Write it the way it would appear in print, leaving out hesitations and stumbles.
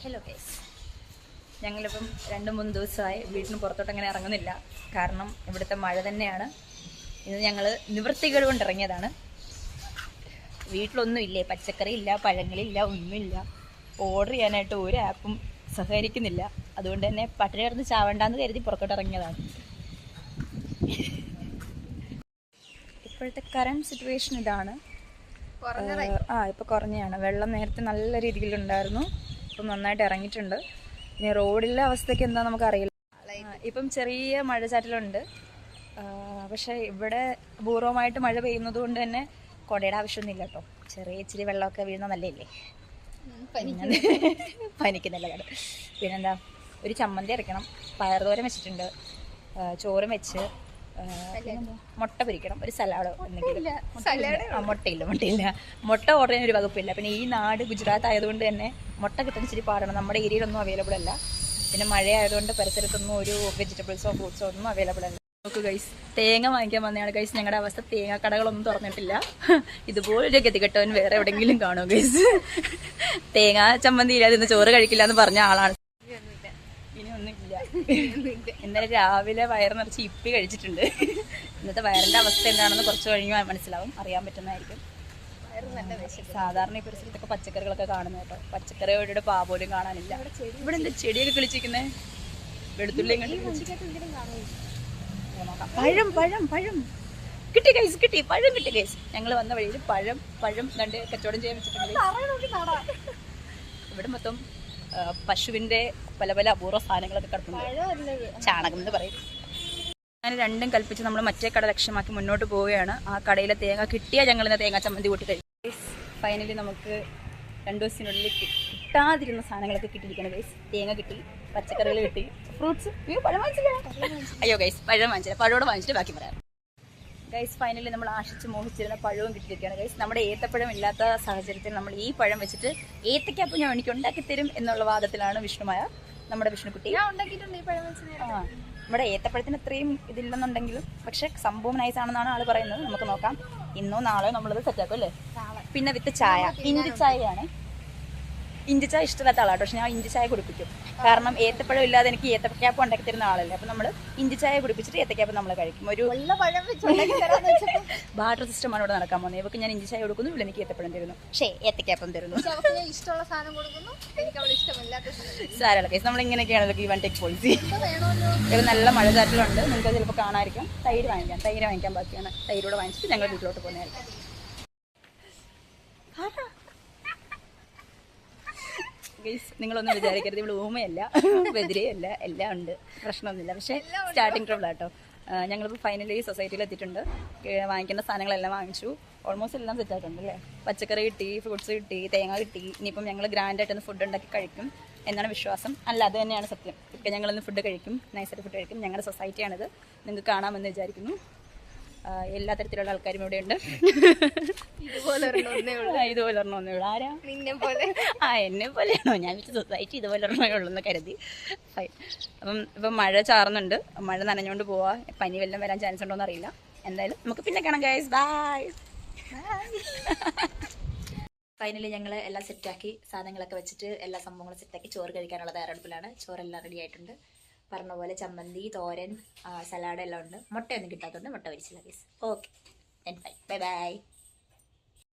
Hello guys, ഞങ്ങളിപ്പം 2-3 ദിവസമായി വീട്ടിന് പുറത്തോട്ട് അങ്ങനെ ഇറങ്ങുന്നില്ല. കാരണം ഇവിടുത്തെ മഴ തന്നെയാണ്. ഇന്ന് ഞങ്ങൾ നിവൃത്തികൾ കൊണ്ട് ഇറങ്ങിയതാണ്. വീട്ടിലൊന്നും ഇല്ലേ, പച്ചക്കറി ഇല്ല, പഴങ്ങളില്ല, ഒന്നുമില്ല. ഓർഡർ ചെയ്യാനായിട്ട് ഒരു ആപ്പും സഹകരിക്കുന്നില്ല. അതുകൊണ്ട് തന്നെ പട്ടിണി കിടന്ന് ചാവണ്ടെന്ന് കരുതി പുറത്തോട്ട് ഇറങ്ങിയതാണ്. ഇപ്പോഴത്തെ കറണ്ട് സിറ്റുവേഷൻ ഇതാണ്. ഇപ്പോൾ കുറഞ്ഞാണ്. വെള്ളം നേരത്തെ നല്ല രീതിയിലുണ്ടായിരുന്നു, ഇപ്പം നന്നായിട്ട് ഇറങ്ങിയിട്ടുണ്ട്. ഇനി റോഡിലെ അവസ്ഥയ്ക്ക് എന്താ നമുക്കറിയില്ല. ഇപ്പം ചെറിയ മഴച്ചാറ്റലുണ്ട്. പക്ഷേ ഇവിടെ അപൂർവമായിട്ട് മഴ പെയ്യുന്നത് കൊണ്ട് തന്നെ കുടയുടെ ആവശ്യമൊന്നുമില്ല കേട്ടോ. ഇച്ചിരി വെള്ളമൊക്കെ വീഴുന്ന നല്ലതല്ലേ, പനിക്കുന്നില്ല കേട്ടോ. പിന്നെന്താ, ഒരു ചമ്മന്തി അരയ്ക്കണം, പയറുതോരൻ വെച്ചിട്ടുണ്ട്, ചോറും വെച്ച്, മുട്ട പൊരിക്കണം, ഒരു സലാഡോ എന്തെങ്കിലും. മുട്ടയില്ല. മുട്ട ഓർഡർ ചെയ്യാൻ ഒരു വകുപ്പില്ല. പിന്നെ ഈ നാട് ഗുജറാത്ത് ആയതുകൊണ്ട് തന്നെ മുട്ട കിട്ടുന്ന ഇച്ചിരി പാടാണ്. നമ്മുടെ ഏരിയയിലൊന്നും അവൈലബിൾ അല്ല. പിന്നെ മഴ ആയതുകൊണ്ട് പരിസരത്തൊന്നും ഒരു വെജിറ്റബിൾസോ ഫ്രൂട്ട്സോ ഒന്നും അവൈലബിൾ അല്ല. നോക്ക് ഗൈസ്, തേങ്ങ വാങ്ങിക്കാൻ വന്നതാണ് ഗൈസ്. ഞങ്ങളുടെ അവസ്ഥ, തേങ്ങ കടകളൊന്നും തുറന്നിട്ടില്ല. ഇതുപോലൊരു ഗതികെട്ടവൻ വേറെ എവിടെയെങ്കിലും കാണുമോ ഗൈസ്? തേങ്ങ ചമ്മന്തി ഇല്ലാതെ ഇന്ന് ചോറ് കഴിക്കില്ല എന്ന് പറഞ്ഞ ആളാണ്. ഇന്നലെ രാവിലെ വയറ് നിറച്ച് ഇപ്പി കഴിച്ചിട്ടുണ്ട്. ഇന്നത്തെ വയറിന്റെ അവസ്ഥ എന്താണെന്ന് കുറച്ച് കഴിഞ്ഞ് മനസ്സിലാവും, അറിയാൻ പറ്റുന്നതായിരിക്കും. സാധാരണ ഈ പരിസരത്തൊക്കെ പച്ചക്കറികളൊക്കെ കാണുന്നത് കേട്ടോ. പച്ചക്കറിയുടെ പാ പോലും കാണാനില്ല. ഇവിടെ എന്താ ചെടിയൊക്കെ കിളിച്ചിരിക്കുന്നേ? വെളുത്തുള്ളി പഴം പഴം പഴം കിട്ടി ഗൈസ്, കിട്ടി, പഴം കിട്ടി ഗൈസ്. ഞങ്ങൾ വന്ന വഴിയിൽ പഴം കണ്ട് കച്ചവടം ചെയ്യാൻ വെച്ചിട്ടുണ്ട്. ഇവിടെ മൊത്തം പശുവിന്റെ പല പല അപൂർവ സാധനങ്ങളൊക്കെ കിടക്കുന്നുണ്ട്. ചാണകം എന്ന് പറയും. അങ്ങനെ രണ്ടും കൽപ്പിച്ച് നമ്മൾ മറ്റേ കട ലക്ഷ്യമാക്കി മുന്നോട്ട് പോവുകയാണ്. ആ കടയിലെ തേങ്ങ കിട്ടിയാൽ ഞങ്ങൾ ഇന്ന് തേങ്ങ ചമ്മന്തി കൂട്ടി കഴിക്കും. ഫൈനലി നമുക്ക് 2 ദിവസത്തിനുള്ളിൽ കിട്ടാതിരുന്ന സാധനങ്ങളൊക്കെ കിട്ടിയിരിക്കണം ഗൈസ്. തേങ്ങ കിട്ടി, പച്ചക്കറികൾ കിട്ടി, ഫ്രൂട്ട്സ്. പഴം വാങ്ങിച്ചില്ല. അയ്യോ ഗൈസ്, പഴം വാങ്ങിച്ചില്ല. പഴോട് വാങ്ങിച്ചിട്ട് ബാക്കി പറയാം ഗൈസ്. ഫൈനലി നമ്മൾ ആശിച്ച് മോഹിച്ചിരുന്ന പഴവും കിട്ടിയിരിക്കുകയാണ് ഗൈസ്. നമ്മുടെ ഏത്തപ്പഴം ഇല്ലാത്ത സാഹചര്യത്തിൽ നമ്മൾ ഈ പഴം വെച്ചിട്ട് ഏത്തയ്ക്കപ്പം ഞാൻ എനിക്ക് ഉണ്ടാക്കി തരും എന്നുള്ള വാദത്തിലാണ് വിഷ്ണുമായ നമ്മുടെ വിഷ്ണുക്കുട്ടി. നമ്മുടെ ഏത്തപ്പഴത്തിന് ഇത്രയും ഇതില്ലെന്നുണ്ടെങ്കിലും പക്ഷെ സംഭവം നൈസ് ആണെന്നാണ് ആള് പറയുന്നത്. നമുക്ക് നോക്കാം, ഇന്നോ നാളെയോ നമ്മളത് സെറ്റാക്കും അല്ലേ. പിന്നെ വിത്ത് ചായ, ഇഞ്ചി ചായയാണ്. ഇഞ്ചി ചായ ഇഷ്ടമില്ലാത്ത ആളാട്ടോ, പക്ഷെ ഞാൻ ഇഞ്ചി ചായ കുടിപ്പിക്കും. കാരണം ഏത്തപ്പഴം ഇല്ലാതെ എനിക്ക് ഏത്തക്കാപ്പം ഉണ്ടാക്കി തരുന്ന ആളല്ലേ. അപ്പൊ നമ്മൾ ഇഞ്ചി ചായ കുടിപ്പിച്ചിട്ട് ഏത്തക്കാപ്പം നമ്മൾ കഴിക്കും. ഒരു ബാർട്ടർ സിസ്റ്റമാണ് ഇവിടെ നടക്കാൻ പോകുന്നത്. ഇവർക്ക് ഞാൻ ഇഞ്ചി ചായ കൊടുക്കുന്നു, ഇവിടെ എനിക്ക് ഏത്തപ്പഴം തരുന്നു, പക്ഷേ ഏത്തക്കാപ്പം തരുന്നു. സാരല്ല കേസ്, നമ്മൾ ഇങ്ങനെയൊക്കെയാണ് ഗീവ് ആൻഡ് ടേക്ക് പോളിസി. ഇവിടെ നല്ല മഴ ചാറ്റലുണ്ട്, നിങ്ങൾക്ക് ചിലപ്പോൾ കാണാതിരിക്കാം. തൈര് വാങ്ങിക്കാൻ ബാക്കിയാണ്. തൈരോടെ വാങ്ങിച്ചിട്ട് ഞങ്ങൾ വീട്ടിലോട്ട് പോകുന്നതായിരിക്കും. നിങ്ങളൊന്നും വിചാരിക്കരുത്, ഇവിടെ ഊമയല്ല, ബദിരയല്ല, എല്ലാം ഉണ്ട്, പ്രശ്നമൊന്നുമില്ല. പക്ഷേ സ്റ്റാർട്ടിങ് ട്രബിൾ ആട്ടോ. ഞങ്ങളിപ്പോൾ ഫൈനലി സൊസൈറ്റിയിൽ എത്തിയിട്ടുണ്ട്. വാങ്ങിക്കേണ്ട സാധനങ്ങളെല്ലാം വാങ്ങിച്ചു. ഓൾമോസ്റ്റ് എല്ലാം സെറ്റ് ആയിട്ടുണ്ട് അല്ലേ. പച്ചക്കറി കിട്ടി, ഫ്രൂട്ട്സ് കിട്ടി, തേങ്ങ കിട്ടി. ഇനിയിപ്പം ഞങ്ങൾ ഗ്രാൻഡായിട്ടൊന്ന് ഫുഡ് ഉണ്ടാക്കി കഴിക്കും എന്നാണ് വിശ്വാസം. അല്ല, അത് തന്നെയാണ് സത്യം. ഇപ്പം ഞങ്ങളിന്ന് ഫുഡ് കഴിക്കും, നൈസായിട്ട് ഫുഡ് കഴിക്കും. ഞങ്ങളുടെ സൊസൈറ്റിയാണിത്, നിങ്ങൾക്ക് കാണാമെന്ന് വിചാരിക്കുന്നു. എല്ലാ തരത്തിലുള്ള ആൾക്കാരും ഇവിടെ ഉണ്ട്. ഇതുപോലെ ഒരെണ്ണമൊന്നേ ഉള്ളൂ. ആരാ? എന്നെ പോലെയാണോ? ഞാൻ വെച്ച സൊസൈറ്റി ഇതുപോലെ ഒരെണ്ണമേ ഉള്ളൂ കരുതി. ഫൈൻ. ഇപ്പം മഴ ചാറുന്നുണ്ട്, മഴ നനഞ്ഞുകൊണ്ട് പോവാ. പനി വല്ലതും വരാൻ ചാൻസ് ഉണ്ടോന്ന് അറിയില്ല. എന്തായാലും നമുക്ക് പിന്നെ കാണാം ഗൈസ്. ബൈ. ഫൈനലി ഞങ്ങൾ എല്ലാം സെറ്റാക്കി, സാധനങ്ങളൊക്കെ വെച്ചിട്ട് എല്ലാ സംഭവങ്ങളും സെറ്റാക്കി ചോറ് കഴിക്കാനുള്ള തയ്യാറെടുപ്പിലാണ്. ചോറെല്ലാം റെഡി ആയിട്ടുണ്ട്. പറഞ്ഞ പോലെ ചമ്മന്തി, തോരൻ, സലാഡ് എല്ലാം ഉണ്ട്. മുട്ടയൊന്നും കിട്ടാത്തതുകൊണ്ട് മുട്ട പൊരിച്ചില്ല ഗൈസ്. Okay, bye bye.